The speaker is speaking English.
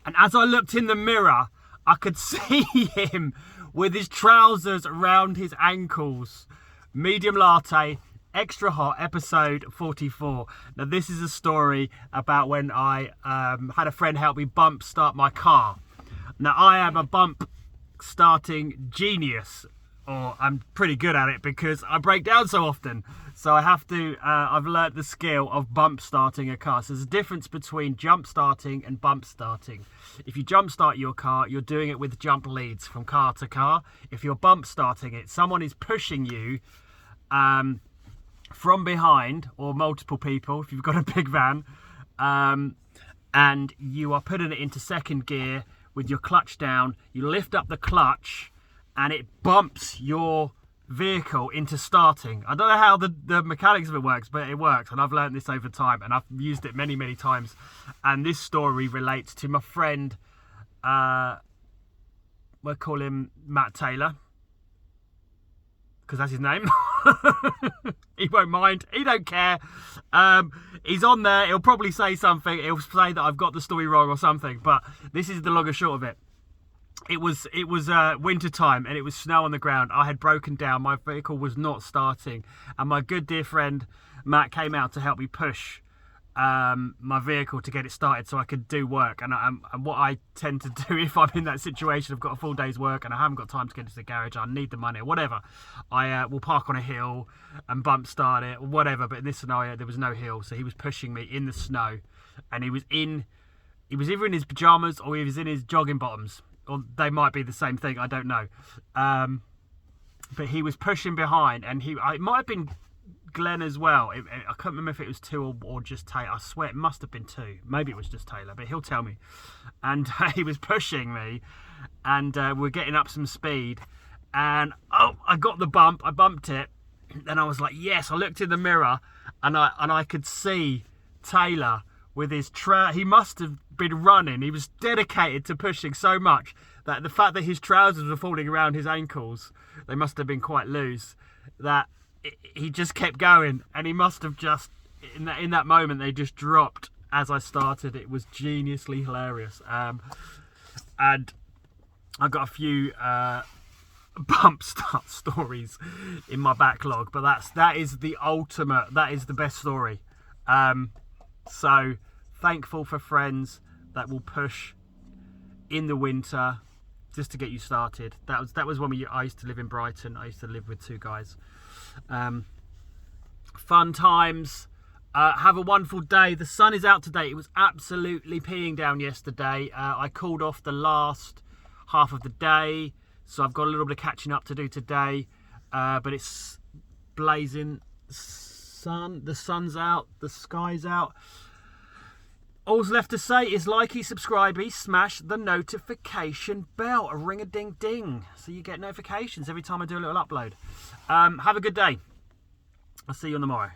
And as I looked in the mirror, I could see him with his trousers around his ankles. Medium latte, extra hot, episode 44. Now this is a story about when I had a friend help me bump start my car. Now I am a bump starting genius, or I'm pretty good at it because I break down so often. So I have to, I've learnt the skill of bump starting a car. So there's a difference between jump starting and bump starting. If you jump start your car, you're doing it with jump leads from car to car. If you're bump starting it, someone is pushing you from behind, or multiple people if you've got a big van, and you are putting it into second gear with your clutch down. You lift up the clutch and it bumps your vehicle into starting. I don't know how the mechanics of it works, but it works, and I've learned this over time and I've used it many times. And this story relates to my friend, we'll call him Matt Taylor because that's his name. He won't mind, he don't care. He's on there, he'll probably say something, he'll say that I've got the story wrong or something, but this is the long and short of it. It was winter time and it was snow on the ground. I had broken down, my vehicle was not starting, and my good dear friend Matt came out to help me push my vehicle to get it started so I could do work. And what I tend to do if I'm in that situation, I've got a full day's work and I haven't got time to get to the garage, I need the money or whatever, I will park on a hill and bump start it or whatever. But in this scenario there was no hill, so he was pushing me in the snow, and he was either in his pajamas or he was in his jogging bottoms, or they might be the same thing, I don't know. But he was pushing behind, and it might have been Glenn as well. I can't remember if it was two or just Taylor. I swear it must have been two. Maybe it was just Taylor, but he'll tell me. And he was pushing me, and we're getting up some speed, and I got the bump. I bumped it, and I was like, yes. I looked in the mirror, and I could see Taylor with his he must have been running. He was dedicated to pushing so much that the fact that his trousers were falling around his ankles, they must have been quite loose, that he just kept going, and he must have just in that moment they just dropped as I started. It was geniusly hilarious. And I got a few bump start stories in my backlog, but that is the ultimate, that is the best story. So thankful for friends that will push in the winter just to get you started. That was when I used to live in Brighton. I used to live with two guys. Fun times. Have a wonderful day. The sun is out today. It was absolutely peeing down yesterday. I called off the last half of the day, so I've got a little bit of catching up to do today. But it's blazing sun. The sun's out. The sky's out. All's left to say is likey, subscribey, smash the notification bell, a ring-a-ding-ding, so you get notifications every time I do a little upload. Have a good day. I'll see you on tomorrow.